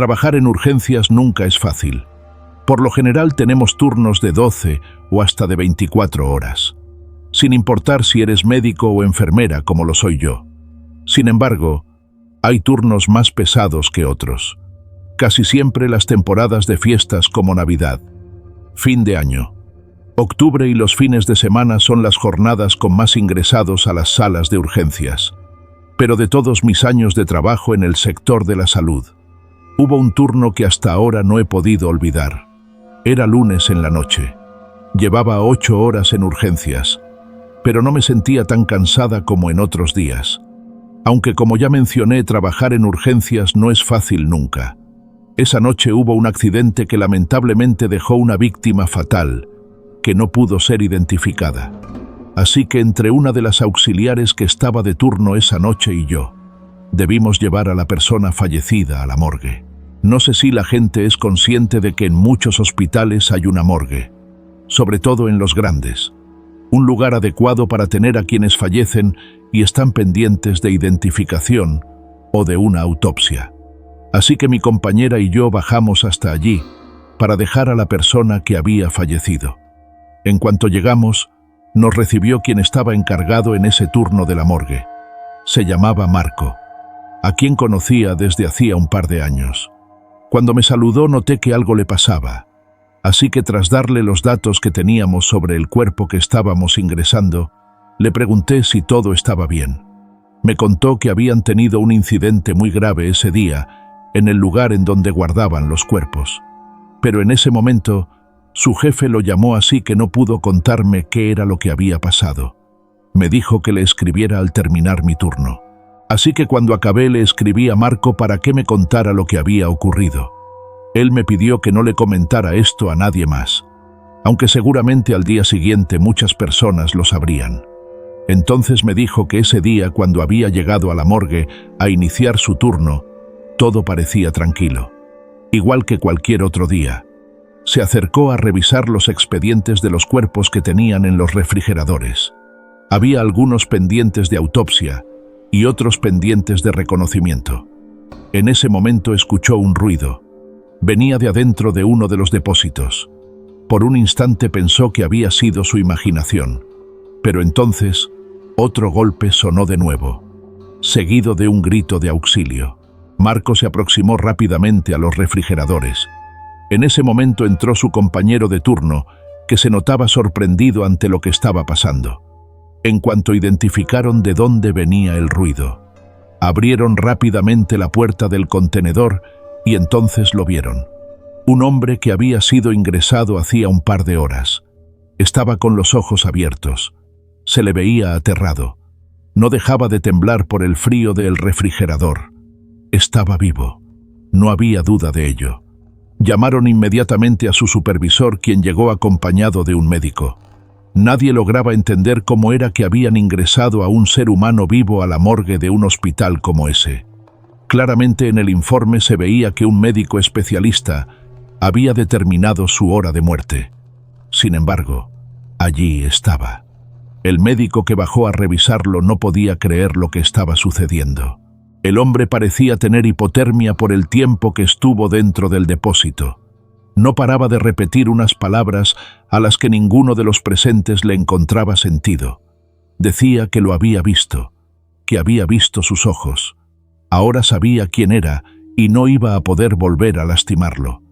Trabajar en urgencias nunca es fácil. Por lo general tenemos turnos de 12 o hasta de 24 horas, sin importar si eres médico o enfermera como lo soy yo. Sin embargo, hay turnos más pesados que otros. Casi siempre las temporadas de fiestas como Navidad, fin de año, octubre y los fines de semana son las jornadas con más ingresados a las salas de urgencias. Pero de todos mis años de trabajo en el sector de la salud, hubo un turno que hasta ahora no he podido olvidar. Era lunes en la noche. Llevaba 8 horas en urgencias, pero no me sentía tan cansada como en otros días. Aunque como ya mencioné, trabajar en urgencias no es fácil nunca. Esa noche hubo un accidente que lamentablemente dejó una víctima fatal, que no pudo ser identificada. Así que entre una de las auxiliares que estaba de turno esa noche y yo, debimos llevar a la persona fallecida a la morgue. No sé si la gente es consciente de que en muchos hospitales hay una morgue, sobre todo en los grandes, un lugar adecuado para tener a quienes fallecen y están pendientes de identificación o de una autopsia. Así que mi compañera y yo bajamos hasta allí para dejar a la persona que había fallecido. En cuanto llegamos, nos recibió quien estaba encargado en ese turno de la morgue. Se llamaba Marco, a quien conocía desde hacía un par de años. Cuando me saludó noté que algo le pasaba, así que tras darle los datos que teníamos sobre el cuerpo que estábamos ingresando, le pregunté si todo estaba bien. Me contó que habían tenido un incidente muy grave ese día en el lugar en donde guardaban los cuerpos. Pero en ese momento, su jefe lo llamó así que no pudo contarme qué era lo que había pasado. Me dijo que le escribiera al terminar mi turno. Así que cuando acabé le escribí a Marco para que me contara lo que había ocurrido. Él me pidió que no le comentara esto a nadie más, aunque seguramente al día siguiente muchas personas lo sabrían. Entonces me dijo que ese día, cuando había llegado a la morgue a iniciar su turno, todo parecía tranquilo, igual que cualquier otro día. Se acercó a revisar los expedientes de los cuerpos que tenían en los refrigeradores. Había algunos pendientes de autopsia y otros pendientes de reconocimiento. En ese momento escuchó un ruido. Venía de adentro de uno de los depósitos. Por un instante pensó que había sido su imaginación, pero entonces otro golpe sonó de nuevo, seguido de un grito de auxilio. Marco se aproximó rápidamente a los refrigeradores. En ese momento entró su compañero de turno, que se notaba sorprendido ante lo que estaba pasando. En cuanto identificaron de dónde venía el ruido, abrieron rápidamente la puerta del contenedor y entonces lo vieron. Un hombre que había sido ingresado hacía un par de horas. Estaba con los ojos abiertos. Se le veía aterrado. No dejaba de temblar por el frío del refrigerador. Estaba vivo. No había duda de ello. Llamaron inmediatamente a su supervisor, quien llegó acompañado de un médico. Nadie lograba entender cómo era que habían ingresado a un ser humano vivo a la morgue de un hospital como ese. Claramente en el informe se veía que un médico especialista había determinado su hora de muerte. Sin embargo, allí estaba. El médico que bajó a revisarlo no podía creer lo que estaba sucediendo. El hombre parecía tener hipotermia por el tiempo que estuvo dentro del depósito. No paraba de repetir unas palabras a las que ninguno de los presentes le encontraba sentido. Decía que lo había visto, que había visto sus ojos. Ahora sabía quién era y no iba a poder volver a lastimarlo.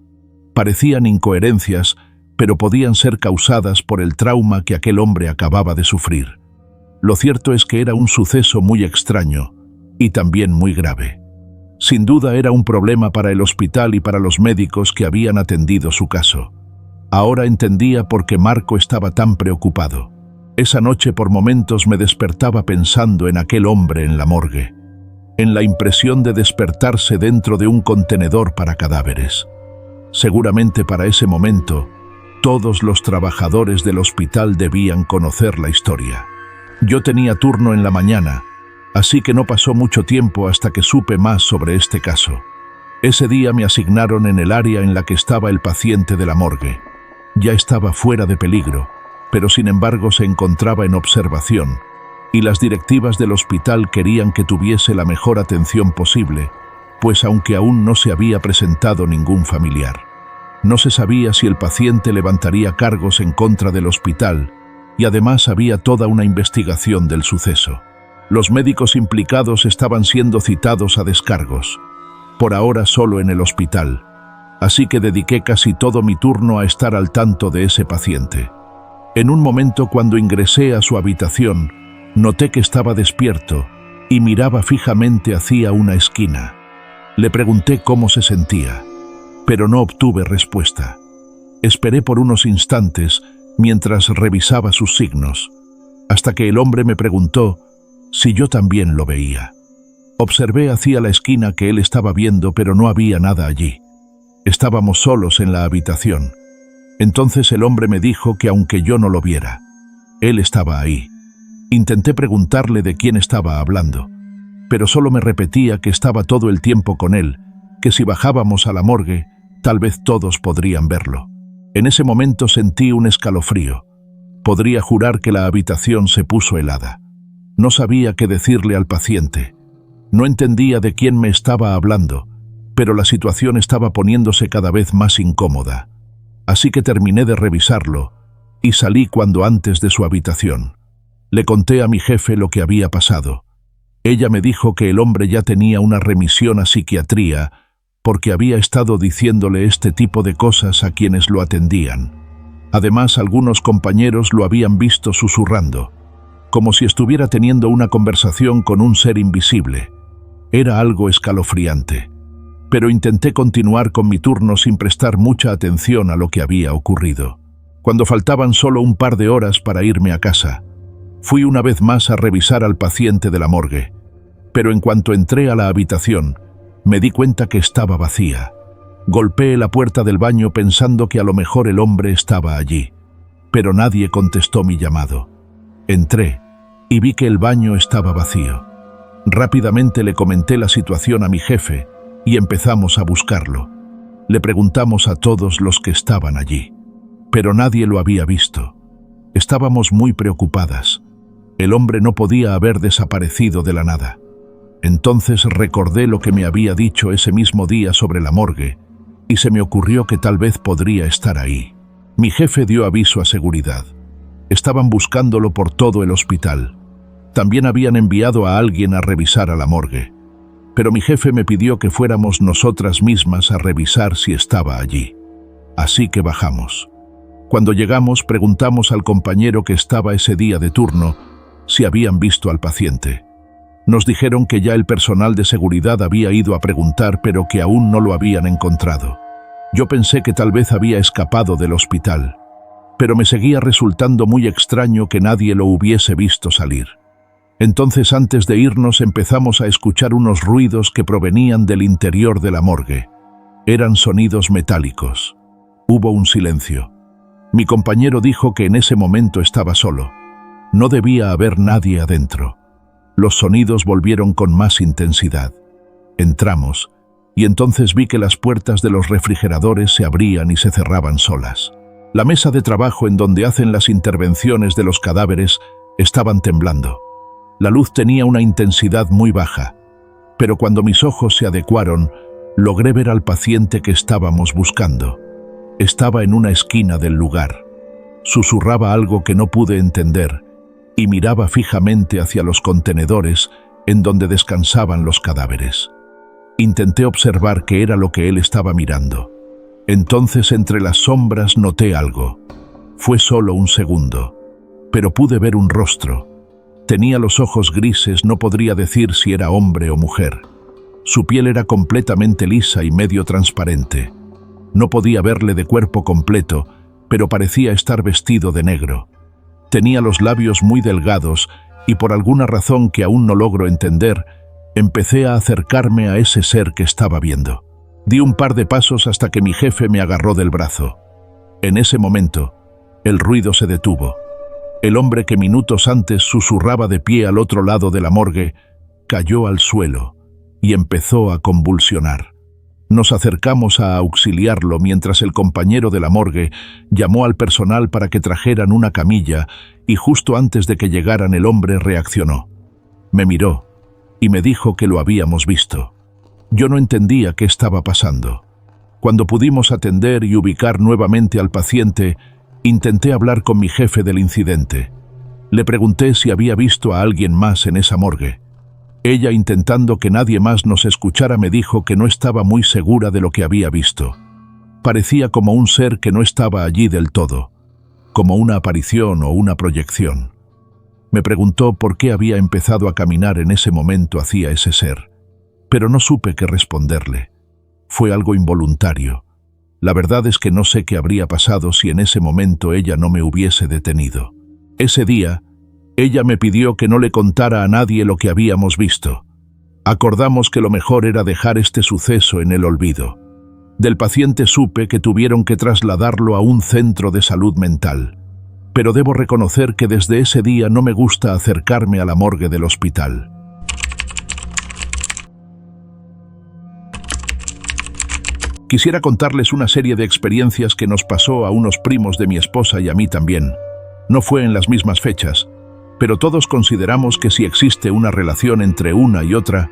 Parecían incoherencias, pero podían ser causadas por el trauma que aquel hombre acababa de sufrir. Lo cierto es que era un suceso muy extraño y también muy grave. Sin duda era un problema para el hospital y para los médicos que habían atendido su caso. Ahora entendía por qué Marco estaba tan preocupado. Esa noche por momentos me despertaba pensando en aquel hombre en la morgue, en la impresión de despertarse dentro de un contenedor para cadáveres. Seguramente para ese momento, todos los trabajadores del hospital debían conocer la historia. Yo tenía turno en la mañana, así que no pasó mucho tiempo hasta que supe más sobre este caso. Ese día me asignaron en el área en la que estaba el paciente de la morgue. Ya estaba fuera de peligro, pero sin embargo se encontraba en observación, y las directivas del hospital querían que tuviese la mejor atención posible, pues aunque aún no se había presentado ningún familiar, no se sabía si el paciente levantaría cargos en contra del hospital y además había toda una investigación del suceso. Los médicos implicados estaban siendo citados a descargos, por ahora solo en el hospital, así que dediqué casi todo mi turno a estar al tanto de ese paciente. En un momento, cuando ingresé a su habitación, noté que estaba despierto y miraba fijamente hacia una esquina. Le pregunté cómo se sentía, pero no obtuve respuesta. Esperé por unos instantes mientras revisaba sus signos, hasta que el hombre me preguntó si yo también lo veía. Observé hacia la esquina que él estaba viendo, pero no había nada allí. Estábamos solos en la habitación. Entonces el hombre me dijo que aunque yo no lo viera, él estaba ahí. Intenté preguntarle de quién estaba hablando, pero solo me repetía que estaba todo el tiempo con él, que si bajábamos a la morgue, tal vez todos podrían verlo. En ese momento sentí un escalofrío. Podría jurar que la habitación se puso helada. No sabía qué decirle al paciente. No entendía de quién me estaba hablando, pero la situación estaba poniéndose cada vez más incómoda. Así que terminé de revisarlo y salí cuando antes de su habitación. Le conté a mi jefe lo que había pasado. Ella me dijo que el hombre ya tenía una remisión a psiquiatría porque había estado diciéndole este tipo de cosas a quienes lo atendían. Además, algunos compañeros lo habían visto susurrando, como si estuviera teniendo una conversación con un ser invisible. Era algo escalofriante, pero intenté continuar con mi turno sin prestar mucha atención a lo que había ocurrido. Cuando faltaban solo un par de horas para irme a casa, fui una vez más a revisar al paciente de la morgue, pero en cuanto entré a la habitación, me di cuenta que estaba vacía. Golpeé la puerta del baño pensando que a lo mejor el hombre estaba allí, pero nadie contestó mi llamado. Entré y vi que el baño estaba vacío. Rápidamente le comenté la situación a mi jefe y empezamos a buscarlo. Le preguntamos a todos los que estaban allí, pero nadie lo había visto. Estábamos muy preocupadas. El hombre no podía haber desaparecido de la nada. Entonces recordé lo que me había dicho ese mismo día sobre la morgue y se me ocurrió que tal vez podría estar ahí. Mi jefe dio aviso a seguridad. Estaban buscándolo por todo el hospital. También habían enviado a alguien a revisar a la morgue, pero mi jefe me pidió que fuéramos nosotras mismas a revisar si estaba allí. Así que bajamos. Cuando llegamos, preguntamos al compañero que estaba ese día de turno si habían visto al paciente. Nos dijeron que ya el personal de seguridad había ido a preguntar, pero que aún no lo habían encontrado. Yo pensé que tal vez había escapado del hospital, pero me seguía resultando muy extraño que nadie lo hubiese visto salir. Entonces, antes de irnos, empezamos a escuchar unos ruidos que provenían del interior de la morgue. Eran sonidos metálicos. Hubo un silencio. Mi compañero dijo que en ese momento estaba solo. No debía haber nadie adentro. Los sonidos volvieron con más intensidad. Entramos, y entonces vi que las puertas de los refrigeradores se abrían y se cerraban solas. La mesa de trabajo en donde hacen las intervenciones de los cadáveres estaban temblando. La luz tenía una intensidad muy baja, pero cuando mis ojos se adecuaron, logré ver al paciente que estábamos buscando. Estaba en una esquina del lugar. Susurraba algo que no pude entender y miraba fijamente hacia los contenedores en donde descansaban los cadáveres. Intenté observar qué era lo que él estaba mirando. Entonces, entre las sombras noté algo. Fue solo un segundo, pero pude ver un rostro. Tenía los ojos grises, no podría decir si era hombre o mujer. Su piel era completamente lisa y medio transparente. No podía verle de cuerpo completo, pero parecía estar vestido de negro. Tenía los labios muy delgados y por alguna razón que aún no logro entender, empecé a acercarme a ese ser que estaba viendo. Di un par de pasos hasta que mi jefe me agarró del brazo. En ese momento, el ruido se detuvo. El hombre que minutos antes susurraba de pie al otro lado de la morgue cayó al suelo y empezó a convulsionar. Nos acercamos a auxiliarlo mientras el compañero de la morgue llamó al personal para que trajeran una camilla y justo antes de que llegaran el hombre reaccionó. Me miró y me dijo que lo habíamos visto. Yo no entendía qué estaba pasando. Cuando pudimos atender y ubicar nuevamente al paciente, intenté hablar con mi jefe del incidente. Le pregunté si había visto a alguien más en esa morgue. Ella, intentando que nadie más nos escuchara, me dijo que no estaba muy segura de lo que había visto. Parecía como un ser que no estaba allí del todo, como una aparición o una proyección. Me preguntó por qué había empezado a caminar en ese momento hacia ese ser, pero no supe qué responderle. Fue algo involuntario. La verdad es que no sé qué habría pasado si en ese momento ella no me hubiese detenido. Ese día, ella me pidió que no le contara a nadie lo que habíamos visto. Acordamos que lo mejor era dejar este suceso en el olvido. Del paciente supe que tuvieron que trasladarlo a un centro de salud mental, pero debo reconocer que desde ese día no me gusta acercarme a la morgue del hospital. Quisiera contarles una serie de experiencias que nos pasó a unos primos de mi esposa y a mí también. No fue en las mismas fechas, pero todos consideramos que si existe una relación entre una y otra,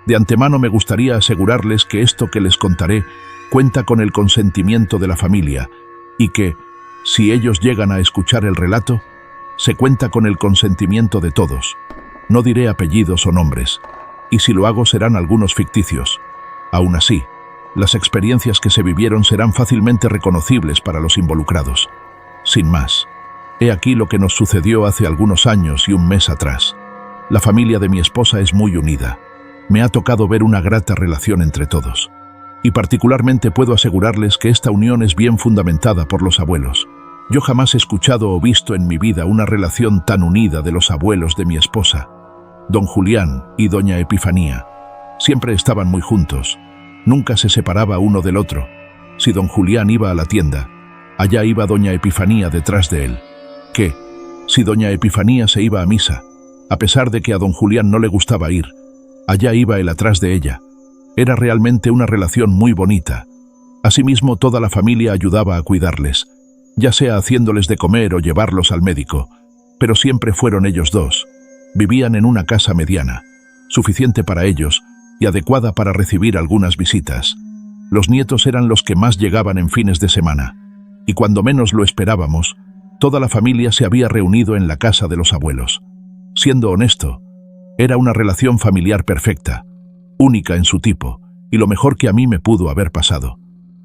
de antemano me gustaría asegurarles que esto que les contaré cuenta con el consentimiento de la familia y que, si ellos llegan a escuchar el relato, se cuenta con el consentimiento de todos. No diré apellidos o nombres, y si lo hago serán algunos ficticios. Aún así, las experiencias que se vivieron serán fácilmente reconocibles para los involucrados. Sin más, he aquí lo que nos sucedió hace algunos años y un mes atrás. La familia de mi esposa es muy unida. Me ha tocado ver una grata relación entre todos. Y particularmente puedo asegurarles que esta unión es bien fundamentada por los abuelos. Yo jamás he escuchado o visto en mi vida una relación tan unida de los abuelos de mi esposa. Don Julián y doña Epifanía siempre estaban muy juntos. Nunca se separaba uno del otro. Si don Julián iba a la tienda, allá iba doña Epifanía detrás de él. ¿Qué? Si doña Epifanía se iba a misa, a pesar de que a don Julián no le gustaba ir, allá iba él atrás de ella. Era realmente una relación muy bonita. Asimismo, toda la familia ayudaba a cuidarles, ya sea haciéndoles de comer o llevarlos al médico, pero siempre fueron ellos dos. Vivían en una casa mediana, suficiente para ellos y adecuada para recibir algunas visitas. Los nietos eran los que más llegaban en fines de semana, y cuando menos lo esperábamos, toda la familia se había reunido en la casa de los abuelos. Siendo honesto, era una relación familiar perfecta, única en su tipo, y lo mejor que a mí me pudo haber pasado.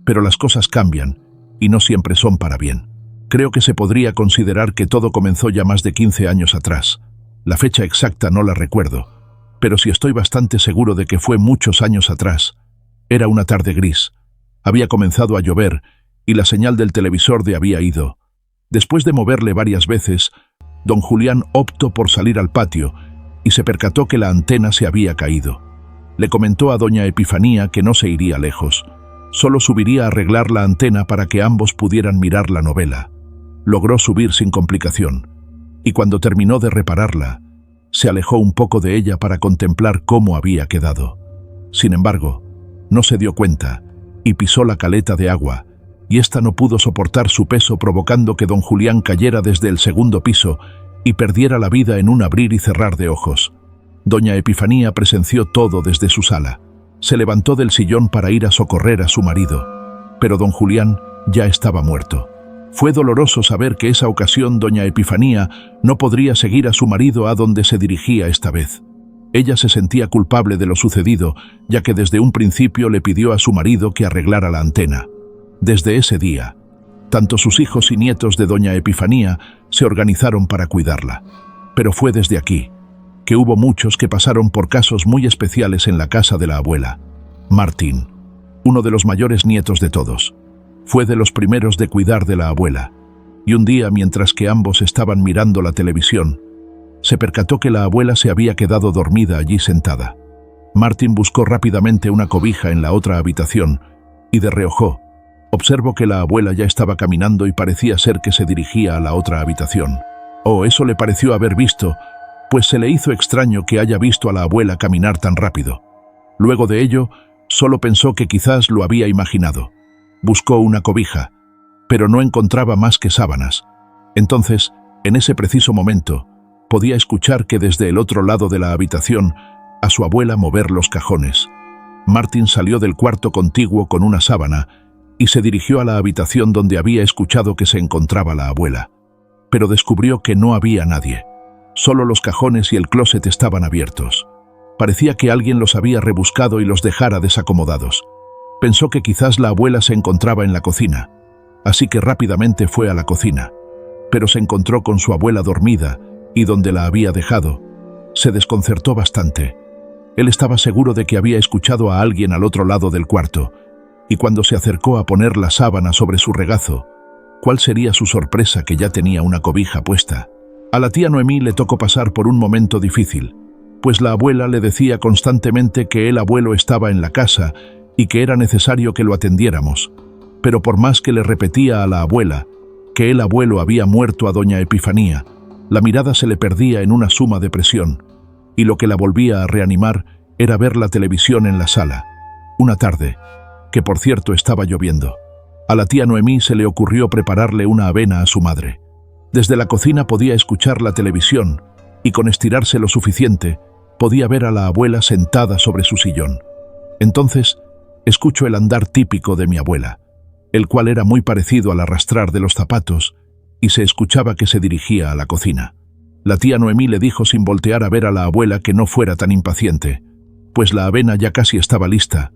Pero las cosas cambian, y no siempre son para bien. Creo que se podría considerar que todo comenzó ya más de 15 años atrás. La fecha exacta no la recuerdo, pero sí estoy bastante seguro de que fue muchos años atrás. Era una tarde gris. Había comenzado a llover, y la señal del televisor había ido. Después de moverle varias veces, don Julián optó por salir al patio, y se percató que la antena se había caído. Le comentó a doña Epifanía que no se iría lejos. Solo subiría a arreglar la antena para que ambos pudieran mirar la novela. Logró subir sin complicación, y cuando terminó de repararla, se alejó un poco de ella para contemplar cómo había quedado. Sin embargo, no se dio cuenta, y pisó la caleta de agua, y ésta no pudo soportar su peso, provocando que don Julián cayera desde el segundo piso y perdiera la vida en un abrir y cerrar de ojos. Doña Epifanía presenció todo desde su sala. Se levantó del sillón para ir a socorrer a su marido, pero don Julián ya estaba muerto. Fue doloroso saber que esa ocasión doña Epifanía no podría seguir a su marido a donde se dirigía esta vez. Ella se sentía culpable de lo sucedido, ya que desde un principio le pidió a su marido que arreglara la antena. Desde ese día, tanto sus hijos y nietos de doña Epifanía se organizaron para cuidarla. Pero fue desde aquí que hubo muchos que pasaron por casos muy especiales en la casa de la abuela. Martín, uno de los mayores nietos de todos, fue de los primeros de cuidar de la abuela, y un día, mientras que ambos estaban mirando la televisión, se percató que la abuela se había quedado dormida allí sentada. Martín buscó rápidamente una cobija en la otra habitación, y de reojo observó que la abuela ya estaba caminando y parecía ser que se dirigía a la otra habitación. Oh, eso le pareció haber visto, pues se le hizo extraño que haya visto a la abuela caminar tan rápido. Luego de ello, solo pensó que quizás lo había imaginado. Buscó una cobija, pero no encontraba más que sábanas. Entonces, en ese preciso momento, podía escuchar que desde el otro lado de la habitación, a su abuela mover los cajones. Martin salió del cuarto contiguo con una sábana y se dirigió a la habitación donde había escuchado que se encontraba la abuela. Pero descubrió que no había nadie. Solo los cajones y el closet estaban abiertos. Parecía que alguien los había rebuscado y los dejara desacomodados. Pensó que quizás la abuela se encontraba en la cocina, así que rápidamente fue a la cocina. Pero se encontró con su abuela dormida y donde la había dejado, se desconcertó bastante. Él estaba seguro de que había escuchado a alguien al otro lado del cuarto, y cuando se acercó a poner la sábana sobre su regazo, ¿cuál sería su sorpresa que ya tenía una cobija puesta? A la tía Noemí le tocó pasar por un momento difícil, pues la abuela le decía constantemente que el abuelo estaba en la casa y que era necesario que lo atendiéramos. Pero por más que le repetía a la abuela que el abuelo había muerto a doña Epifanía, la mirada se le perdía en una suma depresión, y lo que la volvía a reanimar era ver la televisión en la sala. Una tarde, que por cierto estaba lloviendo, a la tía Noemí se le ocurrió prepararle una avena a su madre. Desde la cocina podía escuchar la televisión, y con estirarse lo suficiente, podía ver a la abuela sentada sobre su sillón. Entonces, escucho el andar típico de mi abuela, el cual era muy parecido al arrastrar de los zapatos, y se escuchaba que se dirigía a la cocina. La tía Noemí le dijo sin voltear a ver a la abuela que no fuera tan impaciente, pues la avena ya casi estaba lista,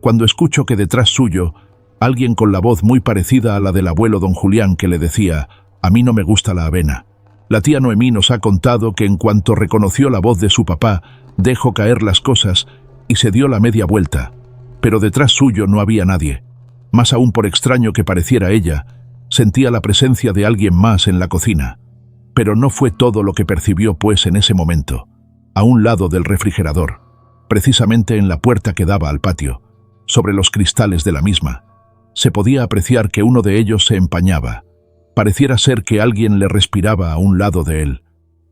cuando escucho que detrás suyo, alguien con la voz muy parecida a la del abuelo don Julián que le decía: «A mí no me gusta la avena». La tía Noemí nos ha contado que en cuanto reconoció la voz de su papá, dejó caer las cosas y se dio la media vuelta, pero detrás suyo no había nadie. Más aún, por extraño que pareciera ella, sentía la presencia de alguien más en la cocina. Pero no fue todo lo que percibió, pues en ese momento, a un lado del refrigerador, precisamente en la puerta que daba al patio, sobre los cristales de la misma, se podía apreciar que uno de ellos se empañaba. Pareciera ser que alguien le respiraba a un lado de él.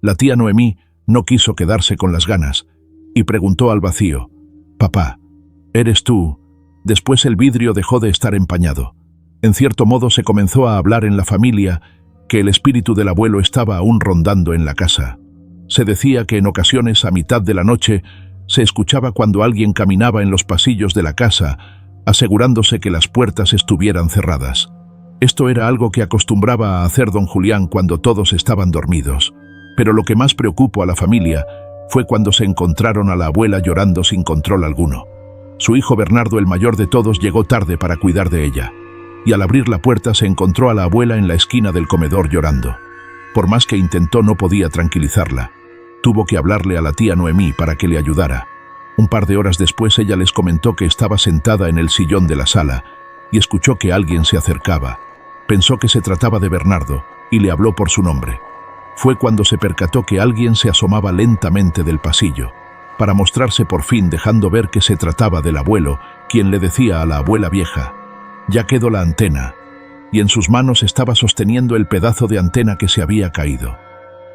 La tía Noemí no quiso quedarse con las ganas y preguntó al vacío: «Papá, ¿eres tú?». Después el vidrio dejó de estar empañado. En cierto modo se comenzó a hablar en la familia que el espíritu del abuelo estaba aún rondando en la casa. Se decía que en ocasiones a mitad de la noche se escuchaba cuando alguien caminaba en los pasillos de la casa, asegurándose que las puertas estuvieran cerradas. Esto era algo que acostumbraba a hacer don Julián cuando todos estaban dormidos. Pero lo que más preocupó a la familia fue cuando se encontraron a la abuela llorando sin control alguno. Su hijo Bernardo, el mayor de todos, llegó tarde para cuidar de ella, y al abrir la puerta se encontró a la abuela en la esquina del comedor llorando. Por más que intentó, no podía tranquilizarla. Tuvo que hablarle a la tía Noemí para que le ayudara. Un par de horas después ella les comentó que estaba sentada en el sillón de la sala y escuchó que alguien se acercaba. Pensó que se trataba de Bernardo y le habló por su nombre. Fue cuando se percató que alguien se asomaba lentamente del pasillo, para mostrarse por fin, dejando ver que se trataba del abuelo, quien le decía a la abuela vieja: «Ya quedó la antena», y en sus manos estaba sosteniendo el pedazo de antena que se había caído.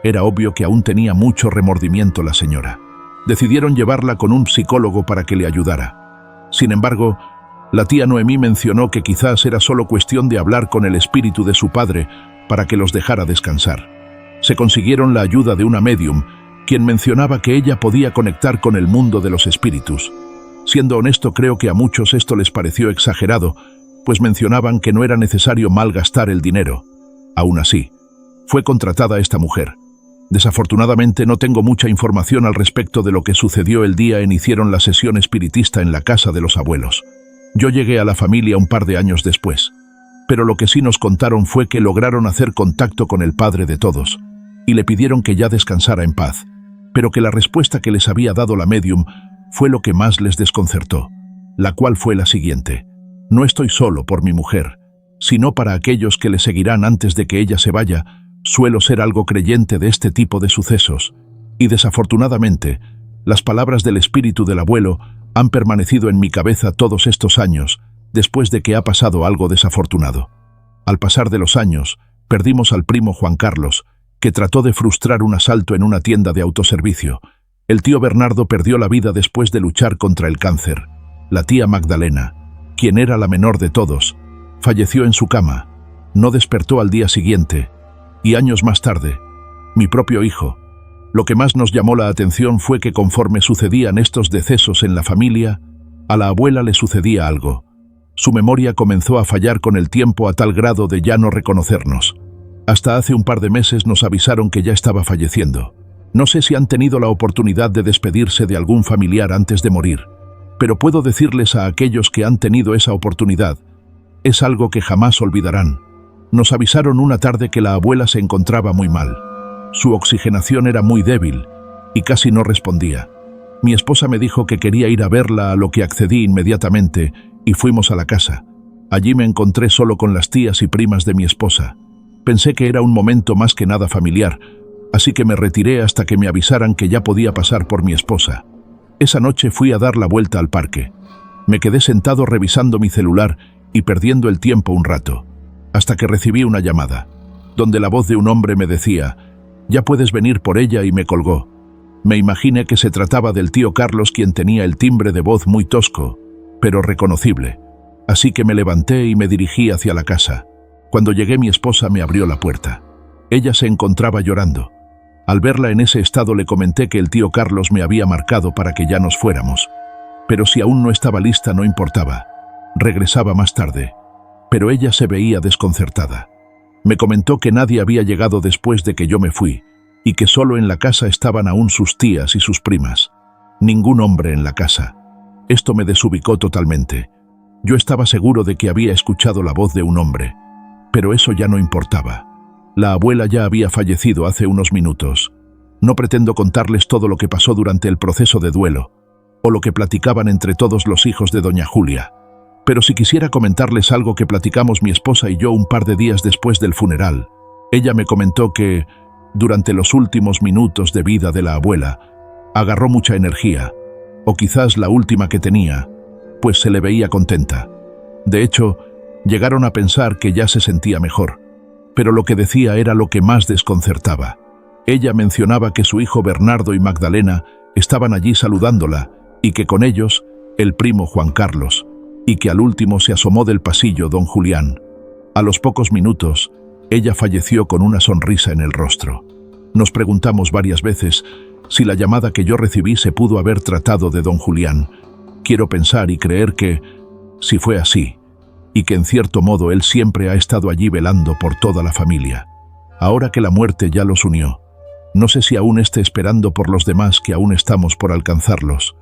Era obvio que aún tenía mucho remordimiento la señora. Decidieron llevarla con un psicólogo para que le ayudara. Sin embargo, la tía Noemí mencionó que quizás era solo cuestión de hablar con el espíritu de su padre para que los dejara descansar. Se consiguieron la ayuda de una médium, quien mencionaba que ella podía conectar con el mundo de los espíritus. Siendo honesto, creo que a muchos esto les pareció exagerado, pues mencionaban que no era necesario malgastar el dinero. Aún así, fue contratada esta mujer. Desafortunadamente no tengo mucha información al respecto de lo que sucedió el día en hicieron la sesión espiritista en la casa de los abuelos. Yo llegué a la familia un par de años después, pero lo que sí nos contaron fue que lograron hacer contacto con el padre de todos y le pidieron que ya descansara en paz, pero que la respuesta que les había dado la médium fue lo que más les desconcertó, la cual fue la siguiente: «No estoy solo por mi mujer, sino para aquellos que le seguirán antes de que ella se vaya. Suelo ser algo creyente de este tipo de sucesos, y desafortunadamente, las palabras del espíritu del abuelo han permanecido en mi cabeza todos estos años, después de que ha pasado algo desafortunado. Al pasar de los años, perdimos al primo Juan Carlos, que trató de frustrar un asalto en una tienda de autoservicio. El tío Bernardo perdió la vida después de luchar contra el cáncer. La tía Magdalena, quien era la menor de todos, falleció en su cama. No despertó al día siguiente, y años más tarde, mi propio hijo. Lo que más nos llamó la atención fue que conforme sucedían estos decesos en la familia, A la abuela le sucedía algo. Su memoria comenzó a fallar con el tiempo a tal grado de ya no reconocernos. Hasta hace un par de meses nos avisaron que ya estaba falleciendo. No sé si han tenido la oportunidad de despedirse de algún familiar antes de morir, pero puedo decirles a aquellos que han tenido esa oportunidad, es algo que jamás olvidarán. Nos avisaron una tarde que la abuela se encontraba muy mal. Su oxigenación era muy débil y casi no respondía. Mi esposa me dijo que quería ir a verla, a lo que accedí inmediatamente y fuimos a la casa. Allí me encontré solo con las tías y primas de mi esposa. Pensé que era un momento más que nada familiar, así que me retiré hasta que me avisaran que ya podía pasar por mi esposa. Esa noche fui a dar la vuelta al parque. Me quedé sentado revisando mi celular y perdiendo el tiempo un rato, hasta que recibí una llamada, donde la voz de un hombre me decía, «Ya puedes venir por ella», y me colgó. Me imaginé que se trataba del tío Carlos, quien tenía el timbre de voz muy tosco, pero reconocible. Así que me levanté y me dirigí hacia la casa. Cuando llegué, mi esposa me abrió la puerta. Ella se encontraba llorando. Al verla en ese estado le comenté que el tío Carlos me había marcado para que ya nos fuéramos. Pero si aún no estaba lista no importaba. Regresaba más tarde. Pero ella se veía desconcertada. Me comentó que nadie había llegado después de que yo me fui, y que solo en la casa estaban aún sus tías y sus primas. Ningún hombre en la casa. Esto me desubicó totalmente. Yo estaba seguro de que había escuchado la voz de un hombre. Pero eso ya no importaba. La abuela ya había fallecido hace unos minutos. No pretendo contarles todo lo que pasó durante el proceso de duelo, o lo que platicaban entre todos los hijos de doña Julia. Pero sí quisiera comentarles algo que platicamos mi esposa y yo un par de días después del funeral. Ella me comentó que, durante los últimos minutos de vida de la abuela, agarró mucha energía, o quizás la última que tenía, pues se le veía contenta. De hecho, llegaron a pensar que ya se sentía mejor, pero lo que decía era lo que más desconcertaba. Ella mencionaba que su hijo Bernardo y Magdalena estaban allí saludándola y que con ellos el primo Juan Carlos, y que al último se asomó del pasillo don Julián. A los pocos minutos, ella falleció con una sonrisa en el rostro. Nos preguntamos varias veces si la llamada que yo recibí se pudo haber tratado de don Julián. Quiero pensar y creer que, si fue así, y que en cierto modo él siempre ha estado allí velando por toda la familia. Ahora que la muerte ya los unió, no sé si aún esté esperando por los demás que aún estamos por alcanzarlos.